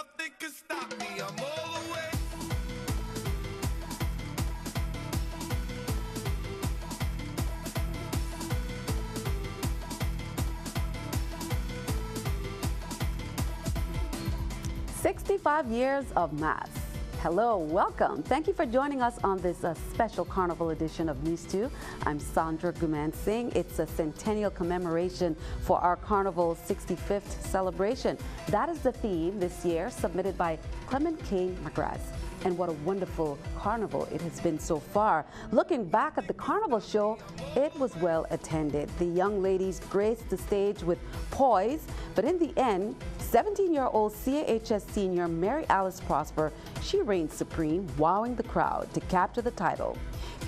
nothing can stop me. I'm all the way. "65 years of mass." Hello, welcome. Thank you for joining us on this special Carnival edition of NEWS2. I'm Sandra Guman Singh. It's a centennial commemoration for our Carnival's 65th celebration. That is the theme this year, submitted by Clement K. McGrath. And what a wonderful carnival it has been so far. Looking back at the carnival show, it was well attended. The young ladies graced the stage with poise, but in the end, 17-year-old CAHS senior Mary Alice Prosper, she reigned supreme, wowing the crowd to capture the title.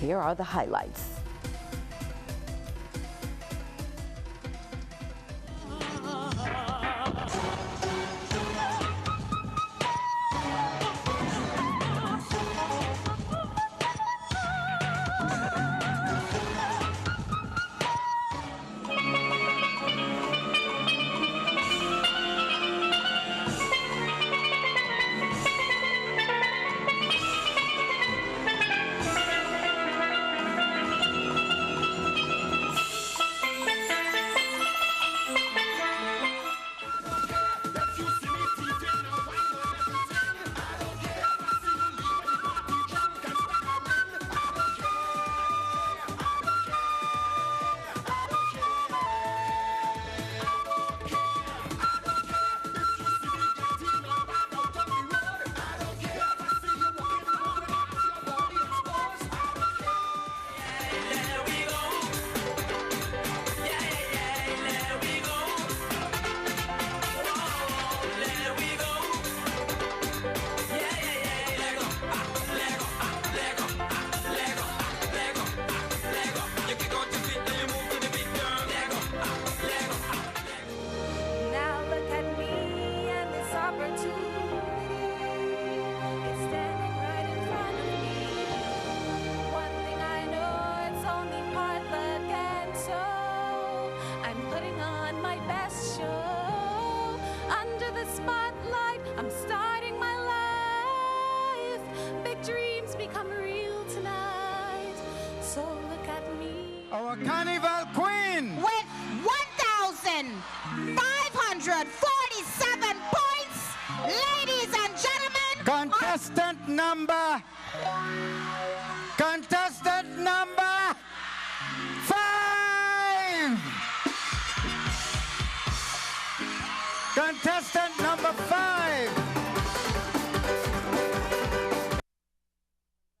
Here are the highlights. Our Carnival Queen with 1,547 points, ladies and gentlemen. Contestant number 5. Contestant number 5.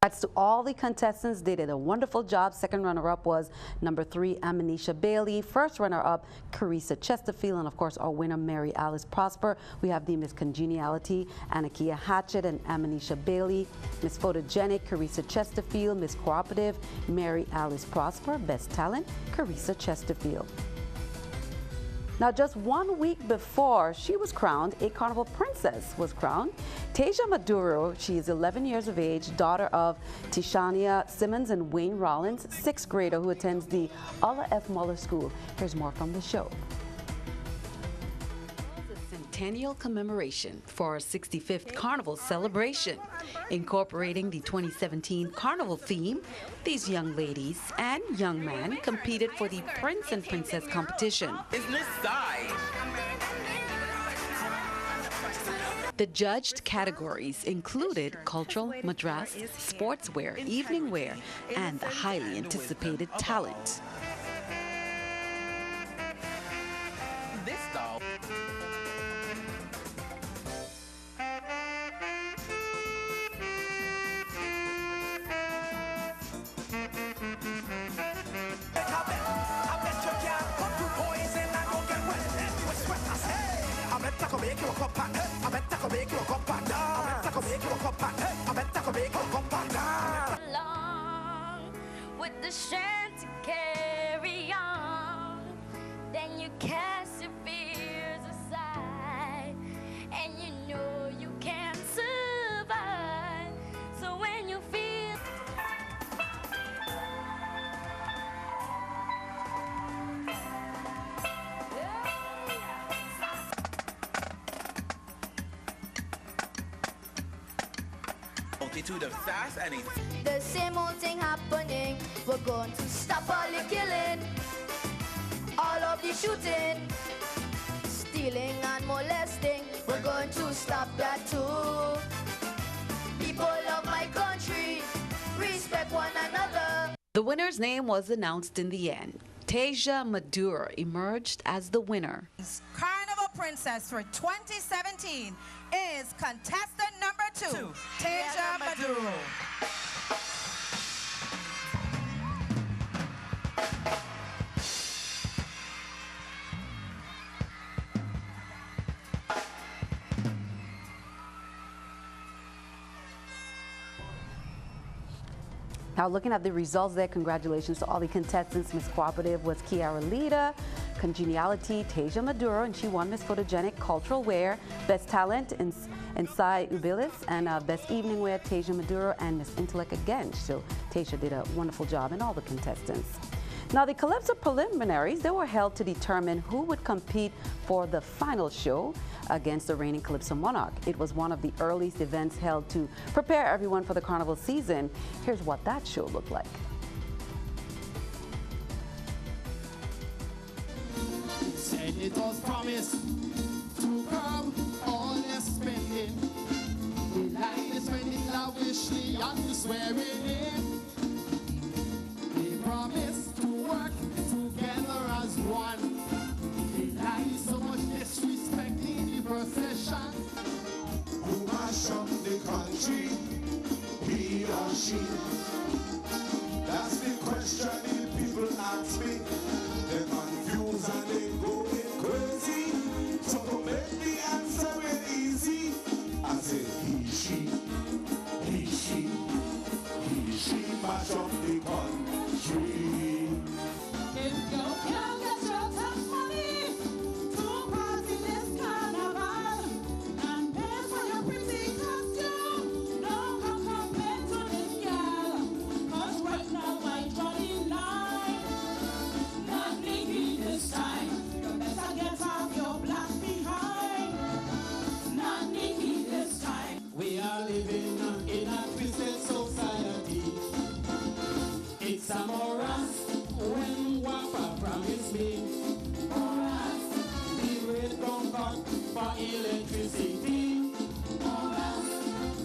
Congrats to all the contestants. They did a wonderful job. Second runner-up was number 3, Amanisha Bailey. First runner-up, Carissa Chesterfield. And of course, our winner, Mary Alice Prosper. We have the Miss Congeniality, Anakia Hatchett and Amanisha Bailey. Miss Photogenic, Carissa Chesterfield. Miss Cooperative, Mary Alice Prosper. Best Talent, Carissa Chesterfield. Now, just 1 week before she was crowned, a Carnival princess was crowned. Tasia Maduro, she is 11 years of age, daughter of Tishania Simmons and Wayne Rollins, 6th grader who attends the Ulla F. Muller School. Here's more from the show. Centennial commemoration for our 65th Carnival celebration. Incorporating the 2017 Carnival theme, these young ladies and young men competed for the Prince and Princess competition. The judged categories included cultural, madras, sportswear, evening wear, and the highly anticipated talent. With the strength to carry on, then you cast your fears aside, and you know you can survive. So when you feel multitude of sass and it's The same old thing happening. We're going to stop all the killing, all of the shooting, stealing and molesting. We're going to stop that too. People of my country, respect one another. The winner's name was announced in the end. Tasia Maduro emerged as the winner. Carnival Princess for 2017 is contestant number 2, Tasia Maduro. Now, looking at the results there, congratulations to all the contestants. Miss Cooperative was Kiara Lita, Congeniality, Tasia Maduro, and she won Miss Photogenic Cultural Wear, Best Talent, Insai Ubilis, and Best Evening Wear, Tasia Maduro, and Miss Intellect again. So Tasia did a wonderful job, and all the contestants. Now, the Calypso preliminaries, they were held to determine who would compete for the final show against the reigning Calypso monarch. It was one of the earliest events held to prepare everyone for the Carnival season. Here's what that show looked like. Said it was promised to curb all their spending. We like to spend it lavishly and swearing in. They promised to work together as one. They like so much disrespecting the procession. Who mash up the country, he or she? That's the question the people ask me. They're confused and they going crazy. So to make the answer very easy, I say he, she mash up the country. If you can't get your tax money to party this carnival and pay for your pretty costume, don't come complain to this girl. 'Cause right now I draw the line. Not Nikki this time. You better get off your black behind. Not Nikki this time. We are living in a twisted society. It's a morass when Wapa promised me. Morass, the rate don't cut for electricity. Morass,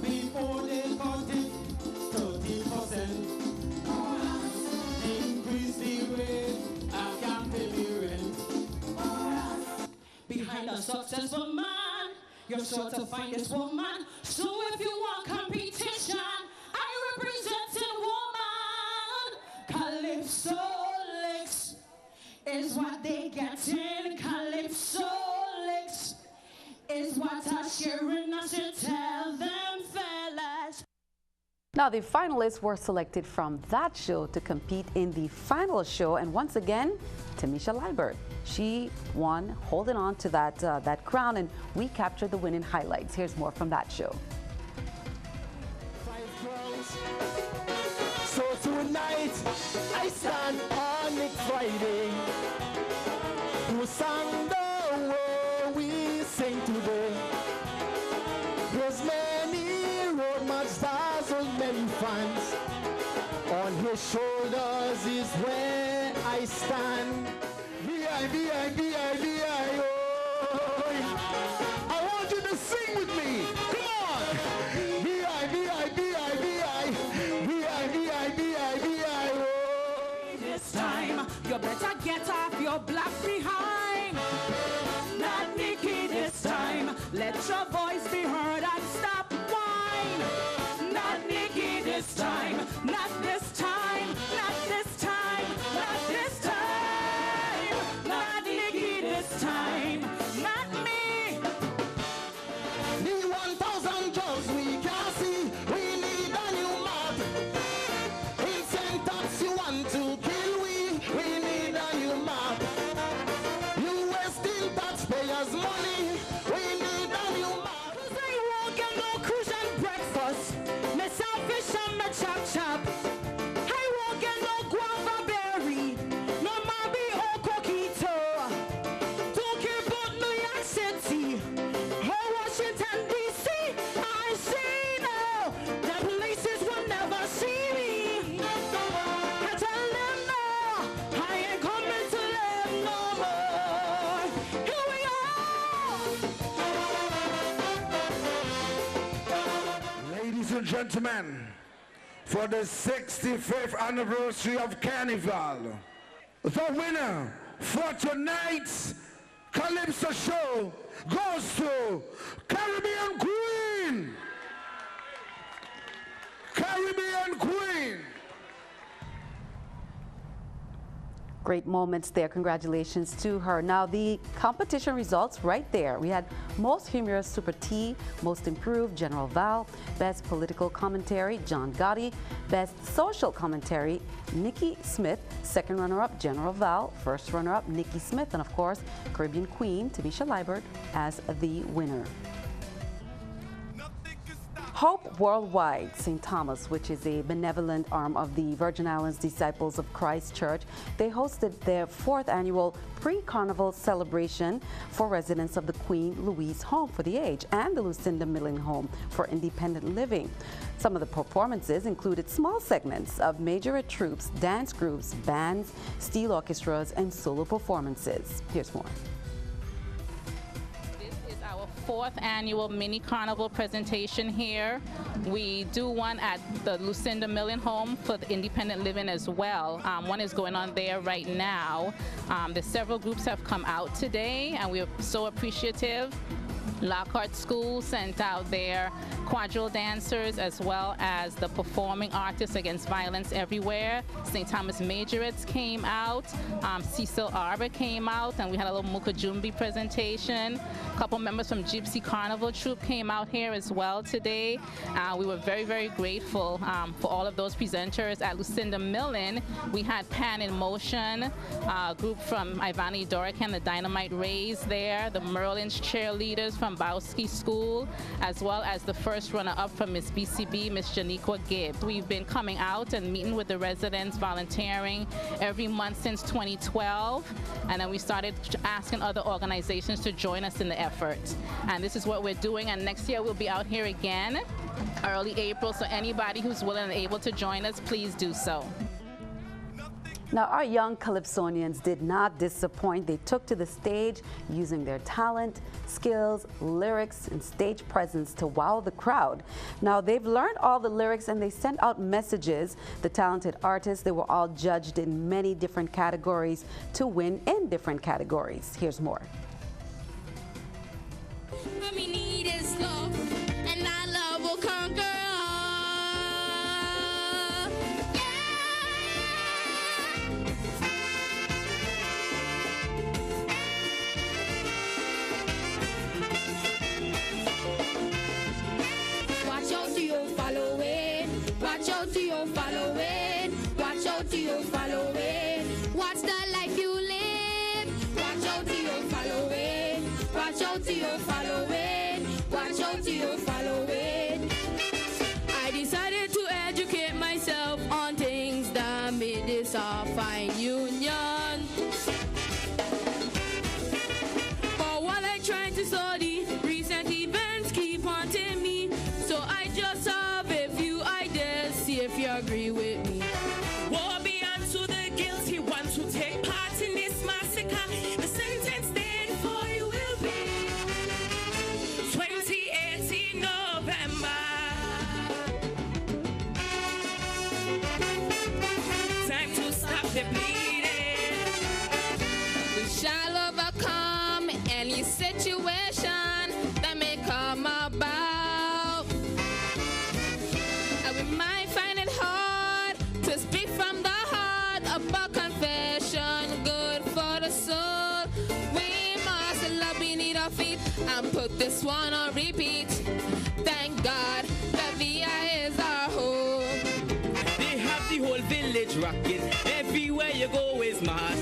before they cut it 30%. Morass, increase the rate, I can't pay the rent. Morass, behind a successful man, you're sure to find this woman. So if you want competition, I represent a woman. Calypso licks is what they get in. Calypso licks is what I'm sharing. I should tell them fellas. Now, the finalists were selected from that show to compete in the final show, and once again, Tamisha Liebert. She won, holding on to that crown, and we captured the winning highlights. Here's more from that show. So tonight, I stand on Nick Friday, who sang the way we sing today. There's many road march stars and many fans. On his shoulders is where I stand. V-I-V-I-V-I-V-I, oh. I want you to sing with me. Come on. V-I-V-I-V-I-V-I, V-I-V-I-V-I-V-I, oh. This time, you better get off your black behind. Not Nikki this time. Let your voice be heard and stop whine. Not Nikki this time. Not this time. Not this time. Not this time. Not Nikki this time. Not me. The 1,000 jobs we can see. We need a new map. In syntax you want to kill we. We need a new map. You wasting taxpayers' money. We need a new map. and gentlemen, for the 65th anniversary of Carnival, the winner for tonight's Calypso show goes to Caribbean Queen! Caribbean Queen! Great moments there. Congratulations to her. Now, the competition results right there. We had Most Humorous Super T, Most Improved General Val, Best Political Commentary John Gotti, Best Social Commentary Nikki Smith, second runner-up General Val, first runner-up Nikki Smith, and of course Caribbean Queen Tamisha Liebert as the winner. Hope Worldwide St. Thomas, which is a benevolent arm of the Virgin Islands Disciples of Christ Church, they hosted their 4th annual pre-carnival celebration for residents of the Queen Louise Home for the Aged and the Lucinda Millen Home for Independent Living. Some of the performances included small segments of majorette troops, dance groups, bands, steel orchestras, and solo performances. Here's more. 4th annual mini carnival presentation here. We do one at the Lucinda Millen Home for the Independent Living as well. One is going on there right now. There's several groups have come out today, and we're so appreciative. Lockhart School sent out their quadrille dancers as well as the performing artists against violence everywhere. St. Thomas Majorettes came out, Cecil Arbor came out, and we had a little Mukajumbi presentation. A couple members from Gypsy Carnival Troupe came out here as well today. We were very, very grateful for all of those presenters. At Lucinda Millen, we had Pan in Motion, a group from Ivani Dorican, the Dynamite Rays there, the Merlin's cheerleaders from Bowski School, as well as the first runner-up from Miss BCB, Miss Janiqua Gibbs. We've been coming out and meeting with the residents, volunteering every month since 2012, and then we started asking other organizations to join us in the effort. And this is what we're doing, and next year we'll be out here again, early April, so anybody who's willing and able to join us, please do so. Now, our young Calypsonians did not disappoint. They took to the stage using their talent, skills, lyrics, and stage presence to wow the crowd. Now, they've learned all the lyrics and they sent out messages. The talented artists, they were all judged in many different categories to win in different categories. Here's more. What we need is love, and that love will conquer all. Watch out to you follow it. Watch out to you follow it. Watch out to you follow it. Watch the life you live. Watch out to you follow it. Watch out to you follow it. Watch out to you follow it. I decided to educate myself on things that made this a fine union. But while I try to study, recent events keep haunting me. So I just have a few ideas, see if you agree with me. Woe be unto the guilty ones who take part in this massacre. The sentence then for you will be 2018 November. Time to stop the bleeding. We shall overcome any situation that may come about. And we might find it hard to speak from the heart about confession, good for the soul. We must love beneath our feet and put this one on repeat. Thank God that VI is our home. They have the whole village rocking. Everywhere you go is mass.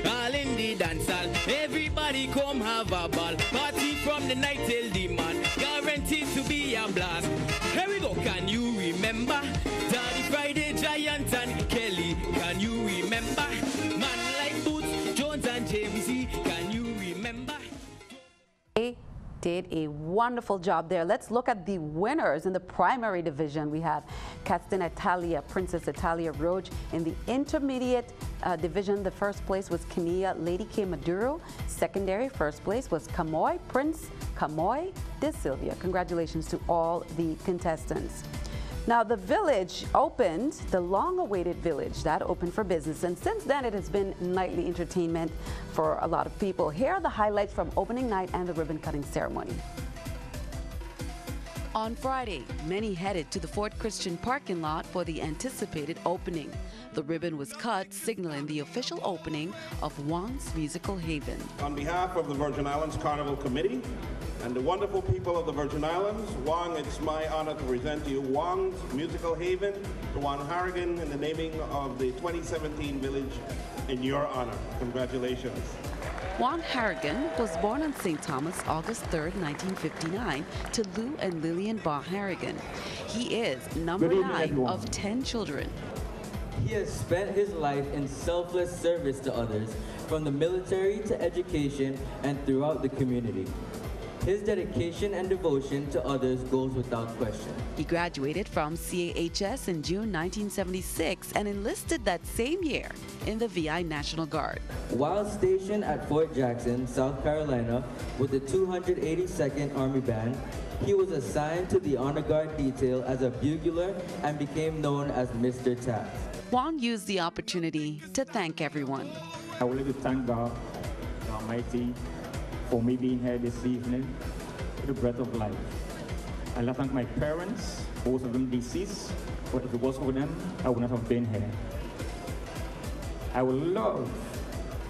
All in the dance hall. Everybody come have a ball. Party from the night till the man. Guaranteed to be a blast. Here we go. Can you remember? Daddy Friday, Giant and Kelly. Can you remember? Man like Boots, Jones and James. Can you remember? did a wonderful job there. Let's look at the winners in the primary division. We have Castin Italia, Princess Italia Roach. In the intermediate division, the first place was Kenia Lady K. Maduro. Secondary, first place was Kamoy Prince Kamoy de Silvia. Congratulations to all the contestants. Now, the village opened, the long-awaited village, that opened for business, and since then it has been nightly entertainment for a lot of people. Here are the highlights from opening night and the ribbon-cutting ceremony. On Friday, many headed to the Fort Christian parking lot for the anticipated opening. The ribbon was cut, signaling the official opening of Wang's Musical Haven. On behalf of the Virgin Islands Carnival Committee and the wonderful people of the Virgin Islands, Wang, it's my honor to present to you Wang's Musical Haven to Juan Harrigan in the naming of the 2017 village in your honor. Congratulations. Juan Harrigan was born on St. Thomas, August 3, 1959, to Lou and Lillian Ba Harrigan. He is number 9 of 10 children. He has spent his life in selfless service to others, from the military to education and throughout the community. His dedication and devotion to others goes without question. He graduated from CAHS in June 1976 and enlisted that same year in the VI National Guard. While stationed at Fort Jackson, South Carolina, with the 282nd Army Band, he was assigned to the Honor Guard detail as a bugler and became known as Mr. Taft. Wang used the opportunity to thank everyone. I would like to thank God Almighty for me being here this evening with the breath of life. I'd like to thank my parents, both of them deceased, but if it was for them, I would not have been here. I would love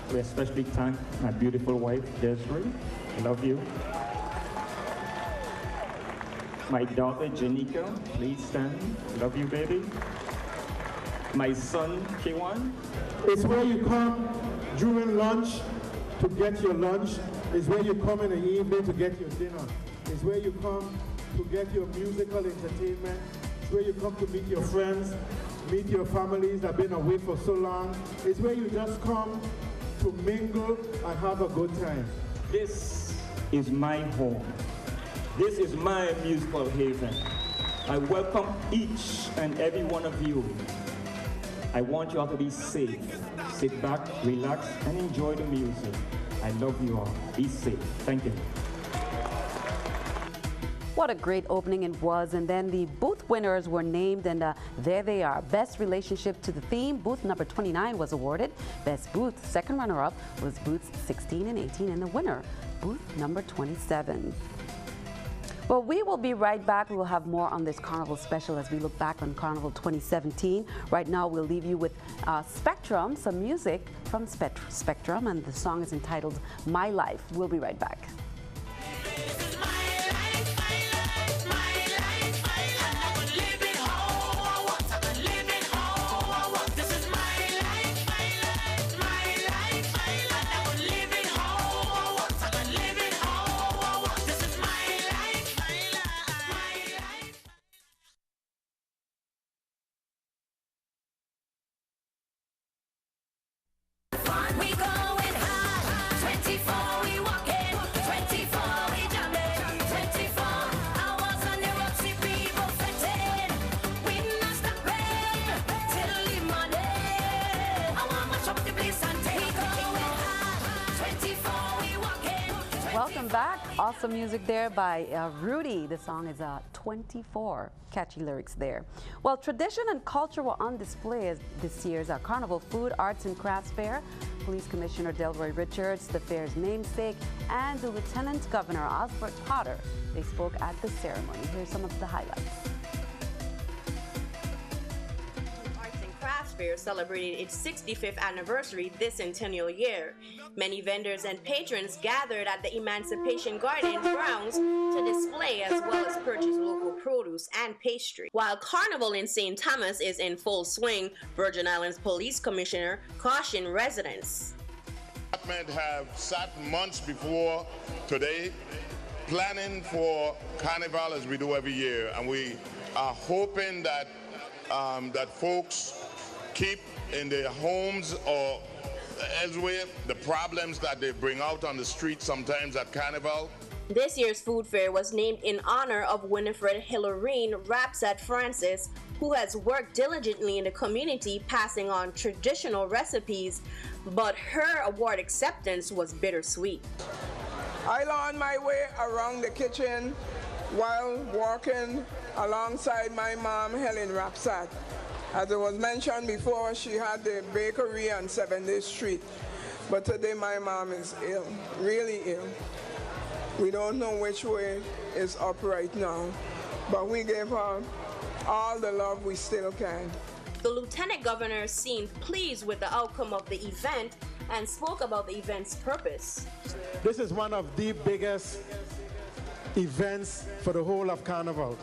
to especially thank my beautiful wife, Desiree. I love you. My daughter, Janika, please stand. Love you, baby. My son, K1. It's where you come during lunch to get your lunch. It's where you come in the evening to get your dinner. It's where you come to get your musical entertainment. It's where you come to meet your friends, meet your families that have been away for so long. It's where you just come to mingle and have a good time. This is my home. This is my musical haven. I welcome each and every one of you. I want you all to be safe. Sit back, relax, and enjoy the music. I love you all. Be safe. Thank you. What a great opening it was. And then the booth winners were named, and there they are. Best relationship to the theme, booth number 29 was awarded. Best booth, second runner-up, was booths 16 and 18, and the winner, booth number 27. Well, we will be right back. We will have more on this Carnival special as we look back on Carnival 2017. Right now, we'll leave you with Spectrum, some music from Spectrum, and the song is entitled My Life. We'll be right back. Welcome back. Awesome music there by Rudy. The song is 24. Catchy lyrics there. Well, tradition and culture were on display at this year's Carnival Food, Arts and Crafts Fair. Police Commissioner Delroy Richards, the fair's namesake, and the Lieutenant Governor Osbert Potter. They spoke at the ceremony. Here's some of the highlights. Crafts Fair celebrated its 65th anniversary this centennial year. Many vendors and patrons gathered at the Emancipation Garden grounds to display as well as purchase local produce and pastry. While Carnival in St. Thomas is in full swing, Virgin Islands Police Commissioner cautioned residents. Department have sat months before today planning for Carnival as we do every year, and we are hoping that that folks keep in their homes or elsewhere the problems that they bring out on the street sometimes at Carnival. This year's food fair was named in honor of Winifred Hillarine Rapsat Francis, who has worked diligently in the community passing on traditional recipes, but her award acceptance was bittersweet. I learned my way around the kitchen while walking alongside my mom, Helen Rapsat. As it was mentioned before, she had the bakery on 70th Street, but today my mom is ill, really ill. We don't know which way is up right now, but we gave her all the love we still can. The Lieutenant Governor seemed pleased with the outcome of the event and spoke about the event's purpose. This is one of the biggest events for the whole of Carnival.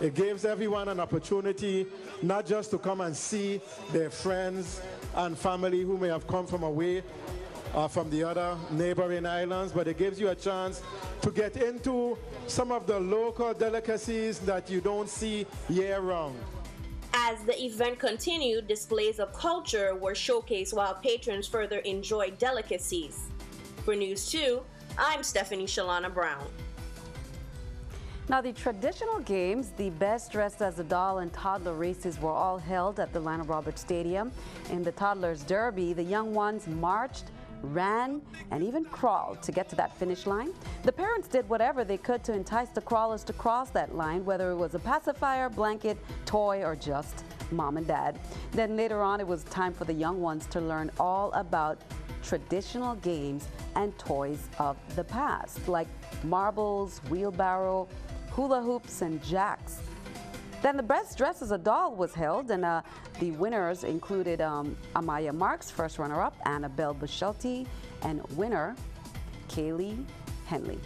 It gives everyone an opportunity not just to come and see their friends and family who may have come from away from the other neighboring islands, but it gives you a chance to get into some of the local delicacies that you don't see year-round. As the event continued, displays of culture were showcased while patrons further enjoyed delicacies. For News 2, I'm Stephanie Shalana Brown. Now, the traditional games, the best dressed as a doll and toddler races were all held at the Lionel Roberts Stadium. In the Toddlers Derby, the young ones marched, ran, and even crawled to get to that finish line. The parents did whatever they could to entice the crawlers to cross that line, whether it was a pacifier, blanket, toy, or just mom and dad. Then later on, it was time for the young ones to learn all about traditional games and toys of the past, like marbles, wheelbarrow, hula hoops, and jacks. Then the best dress as a doll was held, and the winners included Amaya Marks, first runner-up, Annabelle Bushelty, and winner Kaylee Henley.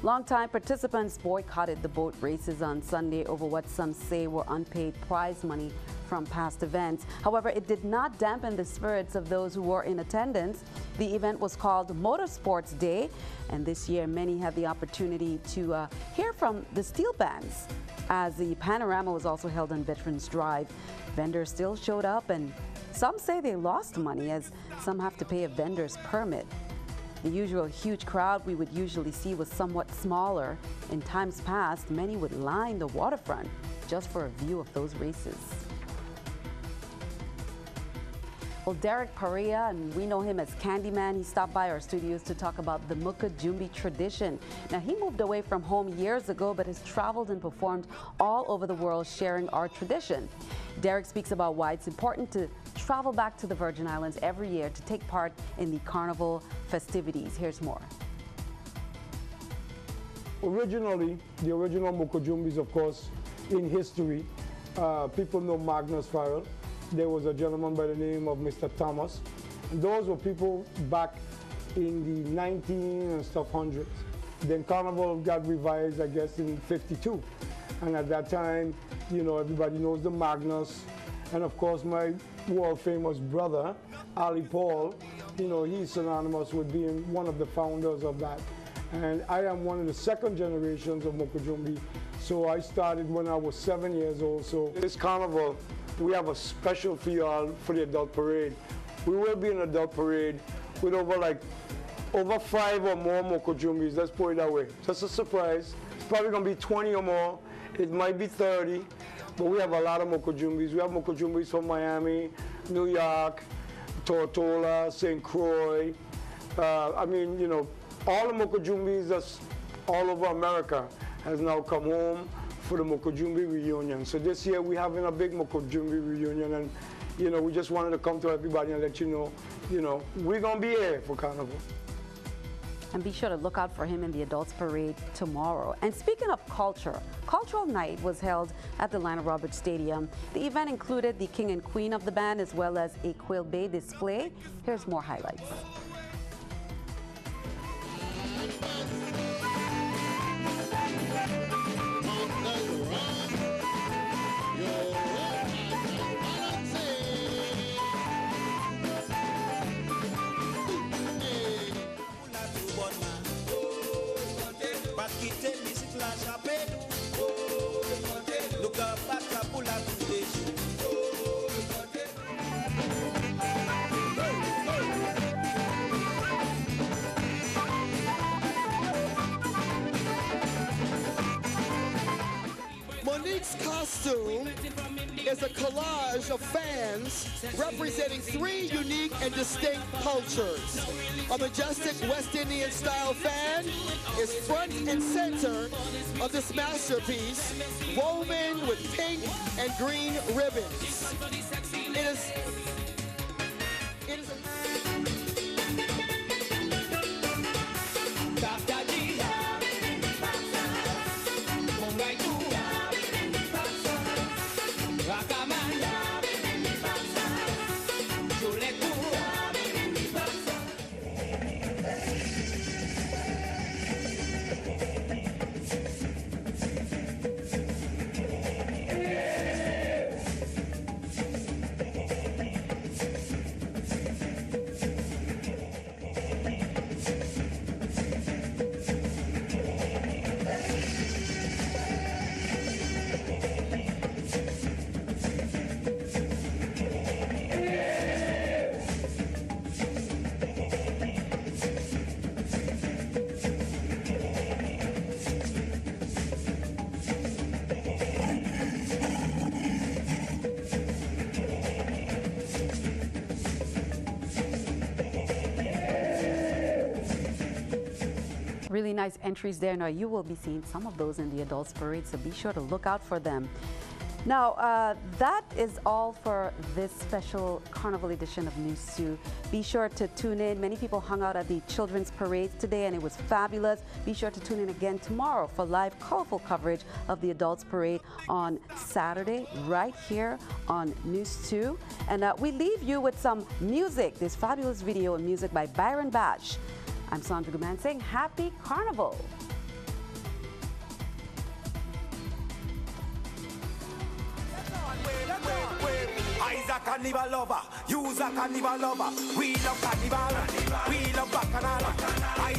Longtime participants boycotted the boat races on Sunday over what some say were unpaid prize money from past events. However, it did not dampen the spirits of those who were in attendance. The event was called Motorsports Day, and this year many had the opportunity to hear from the steel bands. As the panorama was also held on Veterans Drive, vendors still showed up, and some say they lost money as some have to pay a vendor's permit. The usual huge crowd we would usually see was somewhat smaller. In times past, many would line the waterfront just for a view of those races. Well, Derek Perea, and we know him as Candyman, he stopped by our studios to talk about the Mukajumbi tradition. Now, he moved away from home years ago, but has traveled and performed all over the world sharing our tradition. Derek speaks about why it's important to travel back to the Virgin Islands every year to take part in the Carnival festivities. Here's more. Originally, the original Mukujumbis, of course, in history, people know Magnus Farrell. There was a gentleman by the name of Mr. Thomas. And those were people back in the 19 and stuff hundreds. Then Carnival got revised, I guess, in 52. And at that time, you know, everybody knows the Magnus. And of course, my world famous brother, Ali Paul, you know, he's synonymous with being one of the founders of that. And I am one of the second generations of Mukajumbi. So I started when I was 7 years old. So this Carnival, we have a special for y'all for the adult parade. We will be an adult parade with over 5 or more Mukujumbis, let's put it that way. Just a surprise. It's probably gonna be 20 or more. It might be 30, but we have a lot of Mukujumbis. We have Mukujumbis from Miami, New York, Tortola, St. Croix. I mean, you know, all the Mukujumbis that's all over America has now come home for the Mukajumbi reunion. So this year we're having a big Mukajumbi reunion, and you know, we just wanted to come to everybody and let you know, we're gonna be here for Carnival. And be sure to look out for him in the Adults Parade tomorrow. And speaking of culture, Cultural Night was held at the Lionel Roberts Stadium. The event included the King and Queen of the band as well as a Quill Bay display. Here's more highlights. News2 is a collage of fans representing 3 unique and distinct cultures. A majestic West Indian style fan is front and center of this masterpiece, woven with pink and green ribbons. It is really nice entries there. Now you will be seeing some of those in the Adults Parade, so be sure to look out for them. Now, that is all for this special Carnival edition of News2. Be sure to tune in. Many people hung out at the Children's Parades today, and it was fabulous. Be sure to tune in again tomorrow for live, colorful coverage of the Adults Parade on Saturday, right here on News2. And we leave you with some music, this fabulous video and music by Byron Bash. I'm Sandra Guman saying Happy Carnival. I's a carnival lover, you's a carnival lover. We love carnival, we love bacchanal.